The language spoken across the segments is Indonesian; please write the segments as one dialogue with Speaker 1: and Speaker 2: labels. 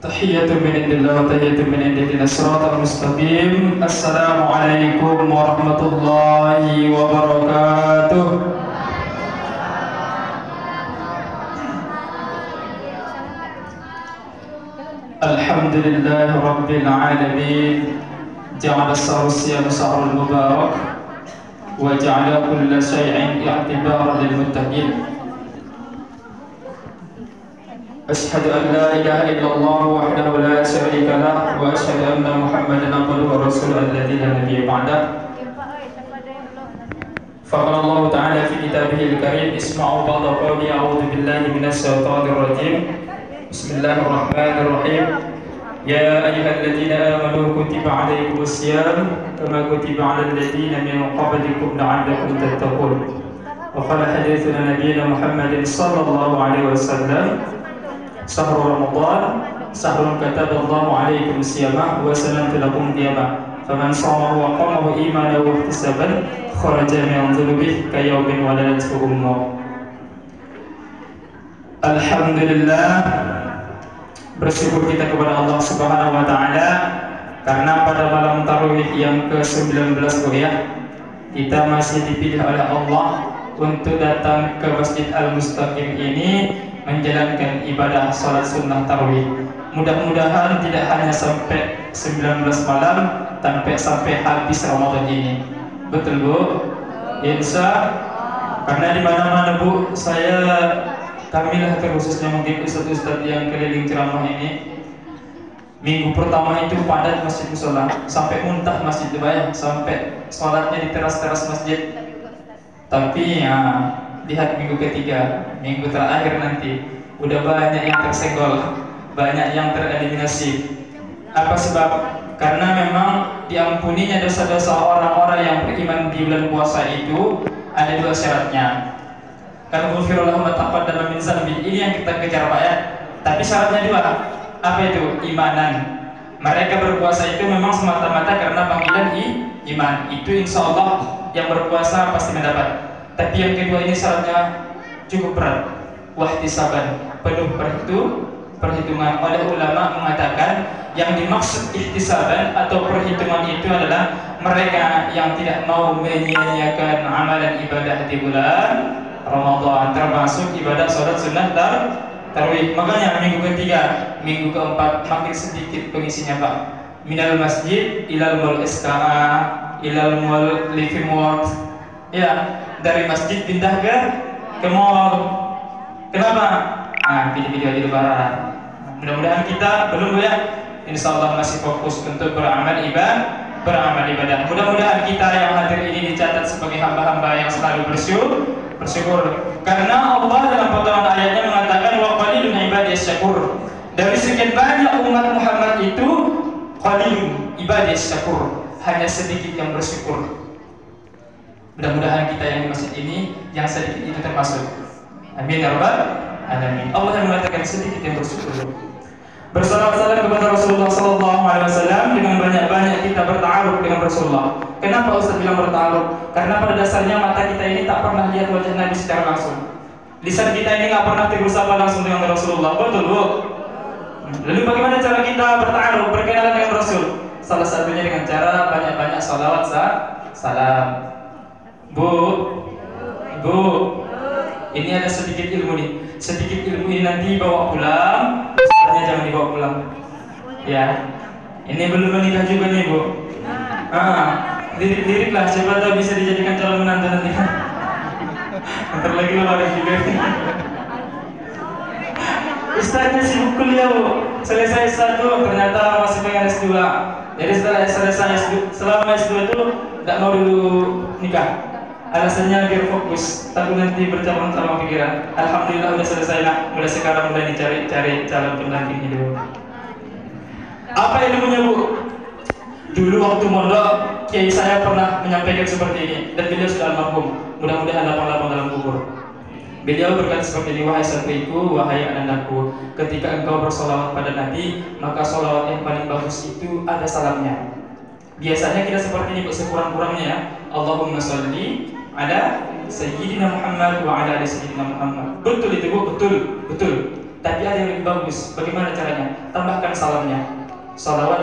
Speaker 1: Tahiyatu min indillah wa tahiyatu min indina siratal mustaqim. Assalamualaikum warahmatullahi wabarakatuh. Alhamdulillahi rabbil alamin. Ja'ala as-siyam shahrul mubarak wa ja'ala kulla shay'in i'tibaran lil muttaqin. أشهد أن لا إله إلا الله وحده لا شريك له وأشهد أن محمدا عبده ورسوله الذي لا نبي بعده. فقال الله تعالى في كتابه الكريم اسمعوا بعض قولي أعوذ بالله من الشيطان الرجيم بسم الله الرحمن الرحيم يا أيها الذين آمنوا كتب عليكم الصيام كما كتب على الذين من قبلكم لعلكم تتقون. وقال حديثنا نبينا محمد صلى الله عليه وسلم شهر رمضان شهر كتب الله عليكم صيامه وسلمت لكم قيامه فمن صامه وقامه إيمانا واحتسابا خرج من ذنوبه كيوم ولدته أمه. Alhamdulillah, bersyukur kita kepada Allah Subhanahu wa taala karena pada malam tarawih yang ke-19 kita masih dipilih oleh Allah untuk datang ke Masjid Al-Mustaqim ini menjalankan ibadah salat sunnah tarawih. Mudah-mudahan tidak hanya sampai 19 malam, tapi sampai habis Ramadan ini. Betul Bu? Insya. Karena di mana-mana Bu, kamilah terkhususnya mungkin ustaz-ustaz yang keliling ceramah ini. Minggu pertama itu padat masjid musola, sampai muntah masjid dibayar, sampai sholatnya di teras-teras masjid. Tapi ya, lihat minggu ketiga, minggu terakhir nanti udah banyak yang tersenggol, banyak yang tereliminasi. Apa sebab? Karena memang diampuninya dosa-dosa orang-orang yang beriman di bulan puasa itu ada dua syaratnya. Kan ghufira lahum ma taqaddama min dzanbi, ini yang kita kejar Pak ya. Tapi syaratnya dua. Apa itu? Imanan. Mereka berpuasa itu memang semata-mata karena panggilan iman. Itu insya Allah yang berpuasa pasti mendapat. Tapi yang kedua ini syaratnya cukup berat. Wahtisaban, penuh perhitungan. Oleh ulama mengatakan yang dimaksud ihtisaban atau perhitungan itu adalah mereka yang tidak mau menyia-nyiakan amalan ibadah di bulan Ramadan, termasuk ibadah sholat sunnah tarawih. Makanya minggu ketiga, minggu keempat makin sedikit pengisinya Pak. Minal masjid ilal mall SKA ilal mall Living World. Ya, dari masjid pindah ke mall. Kenapa? Video-video di lebaran. Mudah-mudahan kita belum ya. Insya Allah masih fokus untuk beramal ibadah. Mudah-mudahan kita yang hadir ini dicatat sebagai hamba-hamba yang selalu bersyukur. Karena Allah dalam potongan ayatnya mengatakan wa qalilun ibadiyas syakur. Dari sekian banyak umat Muhammad itu qalilun ibadiyas syakur, hanya sedikit yang bersyukur. Mudah-mudahan kita yang di masjid ini yang sedikit itu termasuk. Amin ya rabbal alamin. Allah yang mengatakan sedikit yang bersyukur. Bersalawat salam kepada Rasulullah sallallahu alaihi wasallam, dengan banyak-banyak kita bertaaruf dengan Rasulullah. Kenapa Ustaz bilang bertaaruf? Karena pada dasarnya mata kita ini tak pernah lihat wajah Nabi secara langsung. Lisan kita ini tak pernah bersapa langsung dengan Rasulullah. Betul Bu? Lalu bagaimana cara kita bertaaruf, berkenalan dengan Rasul? Salah satunya dengan cara banyak-banyak salawat salam. Bu, ini ada sedikit ilmu nih. Sedikit ilmu ini nanti bawa pulang. Sebenarnya jangan dibawa pulang. Ya, ini belum menikah juga nih Bu. Lirik lah, siapa tahu bisa dijadikan calon menantu nanti. Ntar lagi lebaran juga. Ustaznya sibuk kuliah Bu. Selesai S1 ternyata masih pengen S2. Jadi setelah selesai S2, selama S2 itu nggak mau dulu nikah. Alasannya biar fokus, takut nanti bercabang sama pikiran. Alhamdulillah udah selesai lah, mulai sekarang mulai dicari calon pendamping hidup. Apa ilmunya Bu? Dulu waktu mondok, kiai saya pernah menyampaikan seperti ini, dan beliau sudah almarhum. Mudah-mudahan lapang-lapang dalam kubur. Beliau berkata seperti ini, wahai satriku, wahai anakku, ketika engkau bersolawat pada Nabi, maka solawat yang paling bagus itu ada salamnya. Biasanya kita seperti ini sekurang-kurangnya ya. Allahumma sholli ala Sayyidina Muhammad wa ala ali Sayyidina Muhammad. Betul itu Bu, betul. tapi ada yang lebih bagus. Bagaimana caranya? Tambahkan salamnya. Salawat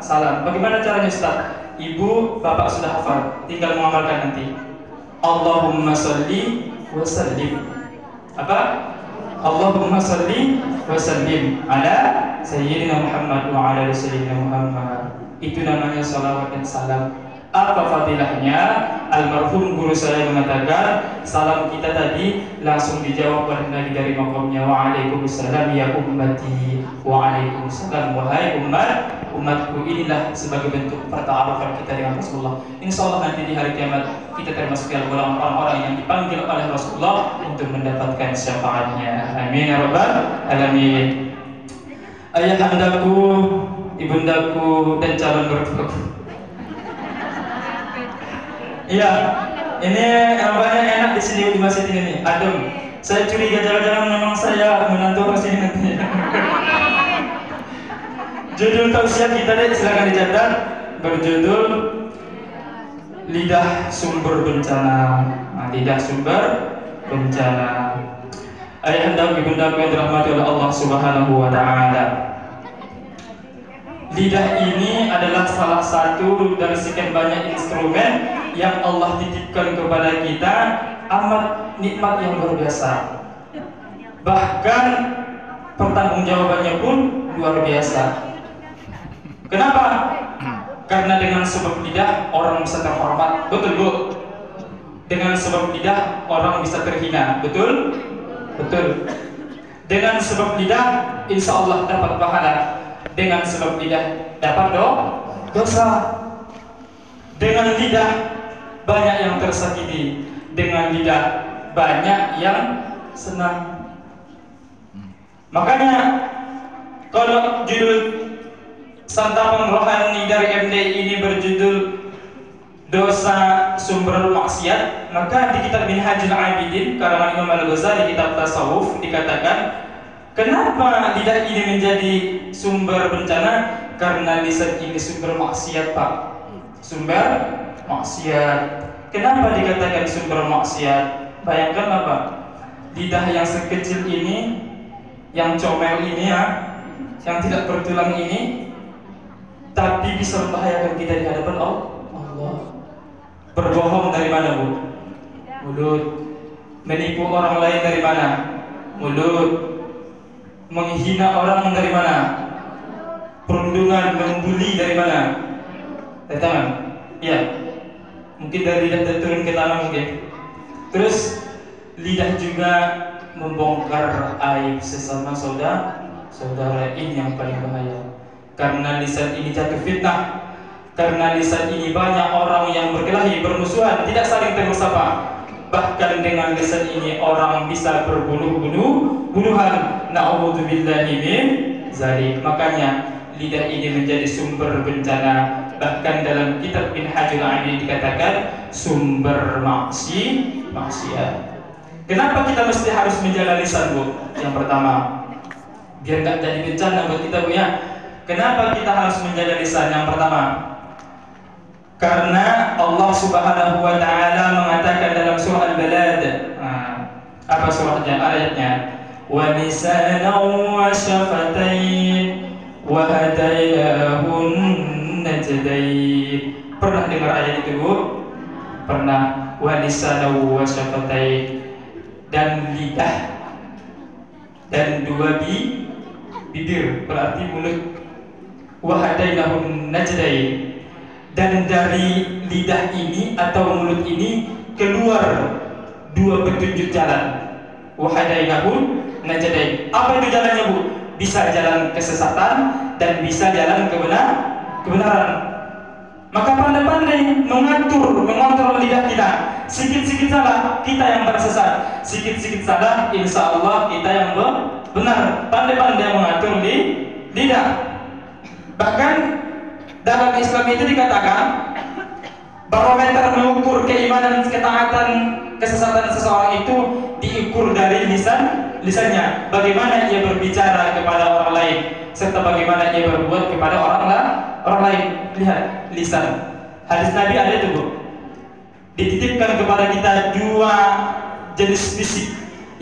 Speaker 1: salam. Bagaimana caranya Ustaz? Ibu, bapak sudah hafal, tinggal mengamalkan nanti. Allahumma salli wa sallim. Apa? Allahumma salli wa sallim ala Sayyidina Muhammad wa ala Sayyidina Muhammad. Itu namanya salawat dan salam. Apa fadilahnya? Almarhum guru saya mengatakan salam kita tadi langsung dijawab oleh Nabi dari makamnya, waalaikumsalam ya ummati, waalaikumsalam wahai umatku. Inilah sebagai bentuk perta'arufan kita dengan Rasulullah. Insyaallah nanti di hari kiamat kita termasuk dalam golongan orang-orang yang dipanggil oleh Rasulullah untuk mendapatkan syafaatnya. Amin ya rabbal alamin. Ayahandaku, ibundaku dan calon mertuaku. Iya, ini nampaknya enak di sini di masjid ini nih. Adem. Saya curiga jangan-jangan memang saya menantu ke sini nanti. Judul tausiah kita deh, silakan dicatat. Berjudul Lidah Sumber Bencana. Lidah Sumber Bencana. Ayahanda ibundaku yang dirahmati oleh Allah Subhanahu wa taala. Lidah ini adalah salah satu dari sekian banyak instrumen yang Allah titipkan kepada kita, amat nikmat yang luar biasa. Bahkan pertanggungjawabannya pun luar biasa. Kenapa? Karena dengan sebab lidah orang bisa terhormat, betul Bu? Dengan sebab lidah orang bisa terhina, betul? Betul. Dengan sebab lidah insya Allah dapat pahala. Dengan sebab lidah dapat dosa. Dengan lidah banyak yang tersakiti, dengan lidah banyak yang senang. Makanya kalau judul santapan rohani dari MDI ini berjudul Dosa Sumber Maksiat, maka di kitab Minhajul Abidin karangan Imam Al-Ghazali, kitab tasawuf, dikatakan kenapa lidah ini menjadi sumber bencana? Karena lisan ini sumber maksiat, Pak. Sumber maksiat. Kenapa dikatakan sumber maksiat? Bayangkan apa? Lidah yang sekecil ini, yang comel ini ya, yang tidak bertulang ini, tapi bisa membahayakan kita di hadapan Allah. Berbohong dari mana, Bu? Mulut. Menipu orang lain dari mana? Mulut. Menghina orang dari mana? Perundungan, membuli dari mana? Dari tangan. Iya. Mungkin dari lidah turun ke tangan mungkin. Terus lidah juga membongkar aib sesama saudara, ini yang paling bahaya. Karena lisan ini jatuh fitnah. Karena lisan ini banyak orang yang berkelahi, bermusuhan, tidak saling tegur-sapa. Bahkan dengan lisan ini orang bisa berbunuh-bunuhan. Na'udzubillahi min zalik. Makanya lidah ini menjadi sumber bencana. Bahkan dalam kitab Minhajul Abidin dikatakan sumber maksiat. Kenapa kita mesti harus menjaga lisan, Bu? Yang pertama, biar nggak jadi bencana buat kita, Bu ya. Kenapa kita harus menjaga lisan? Yang pertama, karena Allah Subhanahu wa taala mengatakan dalam surah Al-Balad. Apa surahnya? Ayatnya. Wa lisanan wa syafatain wa hadainahun najdain. Pernah dengar ayat itu, Bu? Pernah. Wa lisanan wa syafatain, dan lidah dan dua bibir, berarti mulut. Wa hadainahun najdain, dan dari lidah ini atau mulut ini keluar dua petunjuk jalan. Wa hadainahun najdain. Apa itu jalannya, Bu? Bisa jalan kesesatan dan bisa jalan kebenaran. Maka pandai-pandai mengatur lidah kita. Sikit-sikit salah, kita yang tersesat. Sikit-sikit salah, insya Allah kita yang benar. Pandai-pandai mengatur lidah. Bahkan dalam Islam itu dikatakan barometer mengukur keimanan, ketaatan, kesesatan seseorang itu diukur dari lisannya. Bagaimana ia berbicara kepada orang lain, serta bagaimana ia berbuat kepada orang lain. Lihat lisan. Hadis Nabi ada itu, Bu. Dititipkan kepada kita dua jenis fisik.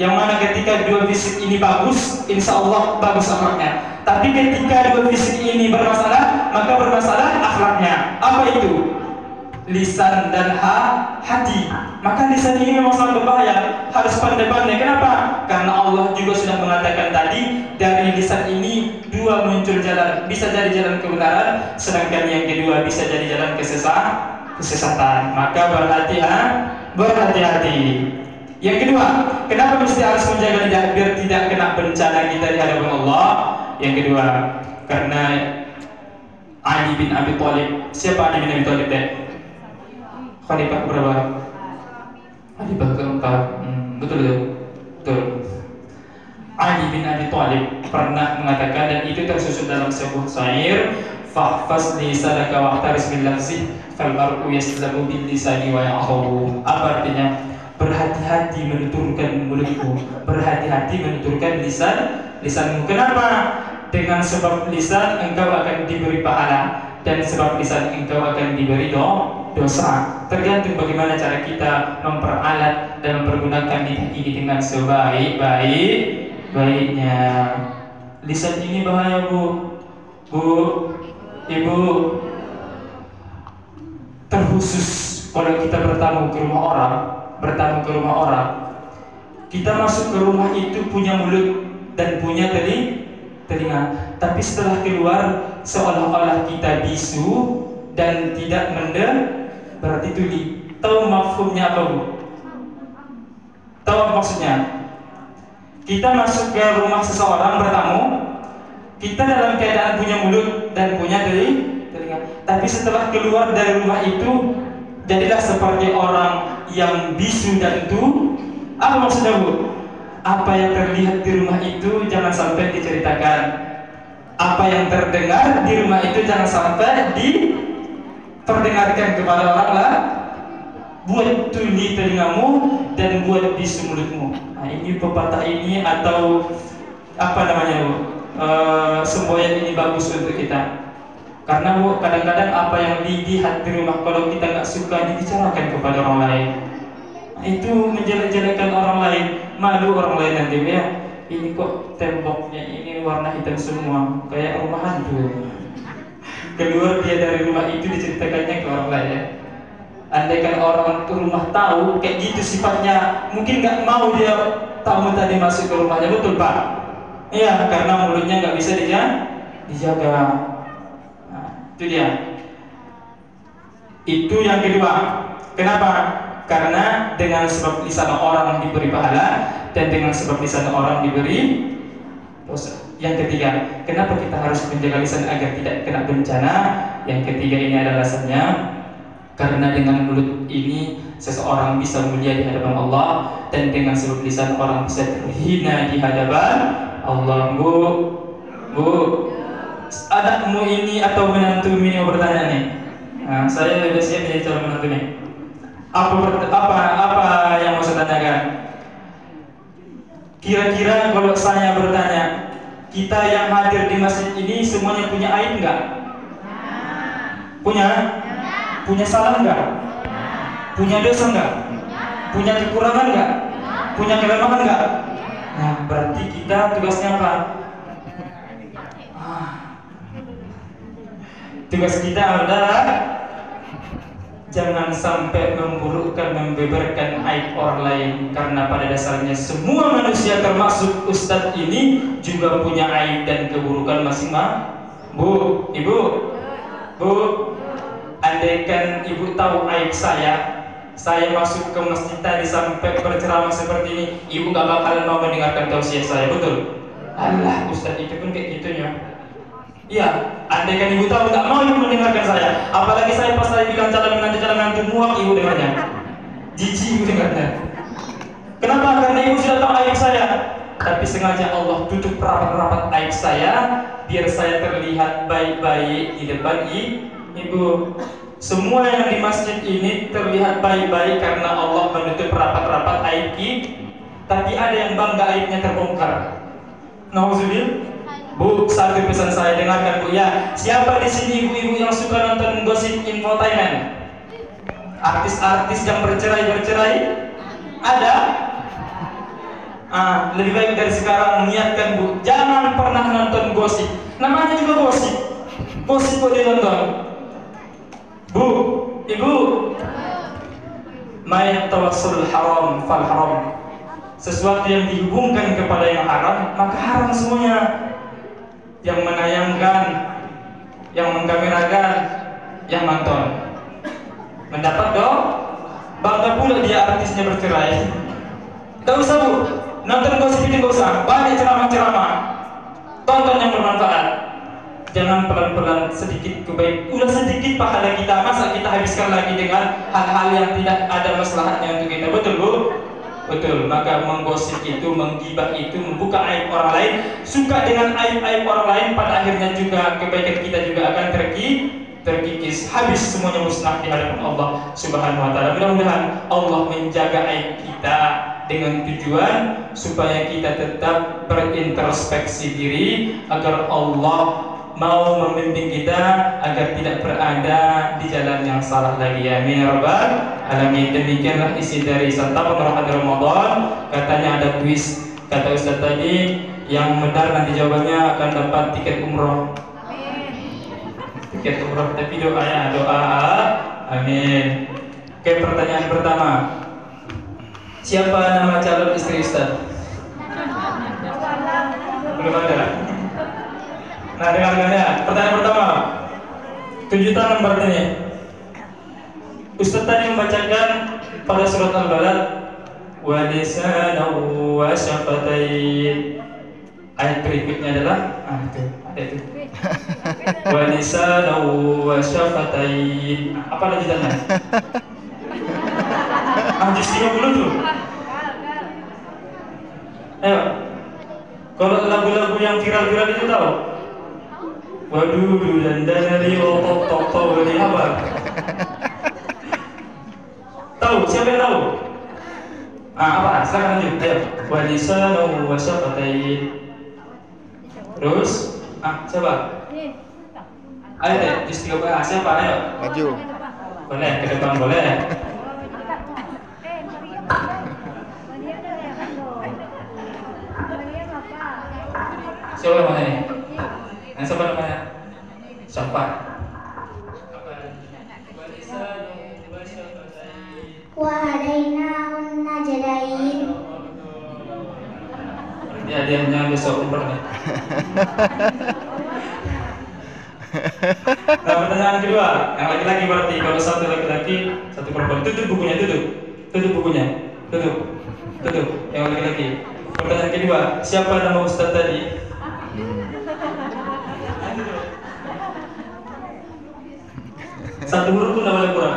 Speaker 1: Yang mana ketika dua fisik ini bagus, insya Allah bagus akhlaknya. Tapi ketika dua fisik ini bermasalah, maka bermasalah akhlaknya. Apa itu? Lisan dan hati. Maka lisan ini memang sangat berbahaya, harus pandai-pandai. Kenapa? Karena Allah juga sudah mengatakan tadi, dari lisan ini dua muncul jalan, bisa jadi jalan kebenaran, sedangkan yang kedua bisa jadi jalan kesesatan. Maka berhati-hati. Yang kedua, kenapa mesti harus menjaga lidah biar tidak kena bencana kita di hadapan Allah? Yang kedua, karena Ali bin Abi Thalib. Siapa Ali bin Abi Thalib deh? Khalifah berapa? Khalifah keempat. Betul. Ali bin Abi Thalib pernah mengatakan, dan itu tersusun dalam sebuah syair, fahfaz lisanaka wahtaris min lafzi fal mar'u yaslamu bil lisani wa ya'khubu. Apa artinya? Berhati-hati menuturkan mulutmu, berhati-hati menuturkan lisanmu. Kenapa? Dengan sebab lisan engkau akan diberi pahala, dan sebab lisan engkau akan diberi dosa. Tergantung bagaimana cara kita memperalat dan mempergunakan lidah ini dengan sebaik-baiknya. Lisan ini bahaya, Bu, Ibu. Terkhusus kalau kita bertamu ke rumah orang, kita masuk ke rumah itu punya mulut dan punya telinga, tapi setelah keluar seolah-olah kita bisu dan tidak mendengar. Berarti tuli. Tahu mafhumnya apa, Bu? Tahu apa maksudnya? Kita masuk ke rumah seseorang bertamu, kita dalam keadaan punya mulut dan punya telinga, tapi setelah keluar dari rumah itu jadilah seperti orang yang bisu dan tu. Apa maksudnya, Bu? Apa yang terlihat di rumah itu jangan sampai diceritakan. Apa yang terdengar di rumah itu jangan sampai diperdengarkan kepada orang lain. Buat tuli telingamu dan buat bisu mulutmu. Nah, ini pepatah ini atau apa namanya, Bu? Semboyan ini bagus untuk kita. Karena, Bu, kadang-kadang apa yang dilihat di rumah kalau kita nggak suka dibicarakan kepada orang lain, nah, itu menjelek-jelekan orang lain, malu orang lain nanti, ya. Ini kok temboknya ini warna hitam semua, kayak rumah hantu. Keluar dia dari rumah itu diceritakannya ke orang lain, ya. Andaikan orang ke rumah tahu kayak gitu sifatnya, mungkin nggak mau dia tamu tadi masuk ke rumahnya, betul, Pak? Iya, karena mulutnya nggak bisa dijaga. Itu dia. Itu yang kedua. Kenapa? Karena dengan sebab lisan orang diberi pahala, dan dengan sebab lisan orang diberi dosa. Yang ketiga, kenapa kita harus menjaga lisan agar tidak kena bencana? Yang ketiga ini adalah alasannya, karena dengan mulut ini seseorang bisa mulia di hadapan Allah, dan dengan sebab lisan orang bisa terhina di hadapan Allah. Bu, anakmu ini atau menantu ini mau bertanya nih. Nah, saya sudah siap menjadi calon menantu nih. Apa yang mau saya tanyakan? Kira-kira kalau saya bertanya, kita yang hadir di masjid ini semuanya punya aib enggak? Punya? Punya salah enggak? Punya dosa enggak? Punya kekurangan enggak? Punya kelemahan enggak? Nah, berarti kita tugasnya apa? Tugas kita adalah jangan sampai memburukkan, membeberkan aib orang lain, karena pada dasarnya semua manusia termasuk Ustadz ini juga punya aib dan keburukan masing-masing. Bu, Ibu, andaikan Ibu tahu aib saya masuk ke masjid tadi sampai berceramah seperti ini, Ibu gak bakal mau mendengarkan tausiah saya, betul? Allah, Ustadz itu pun kayak gitunya. Iya, andaikan Ibu tahu nggak mau Ibu mendengarkan saya, apalagi saya pas saya bilang calon menantu muak Ibu dengarnya, jijik Ibu dengarnya. Kenapa? Karena Ibu sudah tahu aib saya, tapi sengaja Allah tutup rapat-rapat aib saya biar saya terlihat baik-baik di depan Ibu. Semua yang di masjid ini terlihat baik-baik karena Allah menutup rapat-rapat aib kita. Tapi ada yang bangga aibnya terbongkar. Nauzubillah. Bu, satu pesan saya, dengarkan, Bu, ya. Siapa di sini ibu-ibu yang suka nonton gosip infotainment? Artis-artis yang bercerai-bercerai? Ada? Lebih baik dari sekarang mengingatkan Bu, jangan pernah nonton gosip. Namanya juga gosip. Gosip kok ditonton. Bu, Ibu, may tawassul haram fal haram. Sesuatu yang dihubungkan kepada yang haram, maka haram semuanya. Yang menayangkan, yang mengkamerakan, yang nonton mendapat dong. Bangga pula dia artisnya bercerai. Gak usah Bu, nonton gosip itu gak usah. Banyak ceramah-ceramah, tonton yang bermanfaat. Jangan pelan-pelan, sedikit kebaik. Udah sedikit pahala kita, masa kita habiskan lagi dengan hal-hal yang tidak ada maslahatnya untuk kita. Betul Bu? Betul. Maka menggosip itu, menggibah itu, membuka aib orang lain, suka dengan aib-aib orang lain, pada akhirnya juga kebaikan kita juga akan terkikis, habis semuanya musnah di hadapan Allah Subhanahu wa taala. Mudah-mudahan Allah menjaga aib kita dengan tujuan supaya kita tetap berintrospeksi diri agar Allah mau membimbing kita agar tidak berada di jalan yang salah lagi. Amin ya rabbal alamin. Demikianlah isi dari santapan Ramadan. Katanya ada kuis, kata Ustaz tadi, yang benar nanti jawabannya akan dapat tiket umroh. Tiket umroh, tapi doanya doa amin. Oke, pertanyaan pertama, siapa nama calon istri Ustaz? Belum ada. Nah, dengarkannya. Pertanyaan pertama, 7 tangan berarti ini. Ustaz tadi membacakan pada surat Al-Balad, wa lisanahu wa syafatain. Ayat berikutnya adalah itu, ada itu. Wa lisanahu wa syafatain. Apa lanjutannya? Juz 30 tuh. Ayo. Kalau lagu-lagu yang viral-viral itu tahu? Waduh, dan dari tok dari apa? Tahu? Siapa yang tahu? Apa? Silakan lanjut. Ayo. Wa lisanahu wa syafatain. Terus? Siapa? Ayo deh, juz 30. Siapa? Ayo.
Speaker 2: Maju.
Speaker 1: Boleh, ke depan boleh. Siapa namanya? Siapa namanya? Siapa?
Speaker 3: Wahadainahun najdain.
Speaker 1: Ini hadiahnya besok umroh nih. Nah, pertanyaan kedua, yang laki-laki berarti, kalau satu laki-laki, satu perempuan. Tutup bukunya, tutup bukunya, tutup. Yang laki-laki. Pertanyaan kedua, siapa nama Ustaz tadi? Satu huruf pun tidak boleh kurang.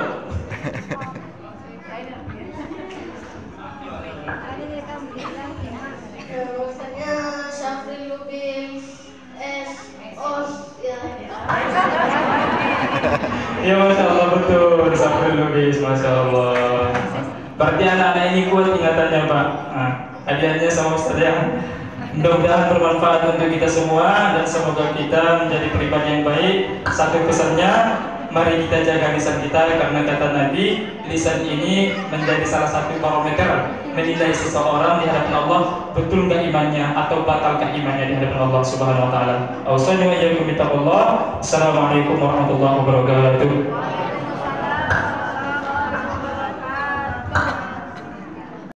Speaker 3: Maksudnya Syafri Lubim S.O.S.
Speaker 1: Ya Masya Allah, betul. Syafri Lubis, Masya Allah. Berarti anak-anak ini kuat ingatannya Pak. Hadiahnya sama Ustaz ya. Mudah-mudahan bermanfaat untuk kita semua dan semoga kita menjadi pribadi yang baik. Satu pesannya, mari kita jaga lisan kita, karena kata Nabi, lisan ini menjadi salah satu barometer menilai seseorang di hadapan Allah, betul nggak imannya atau batalkah imannya di hadapan Allah Subhanahu wa taala. Assalamualaikum warahmatullahi wabarakatuh.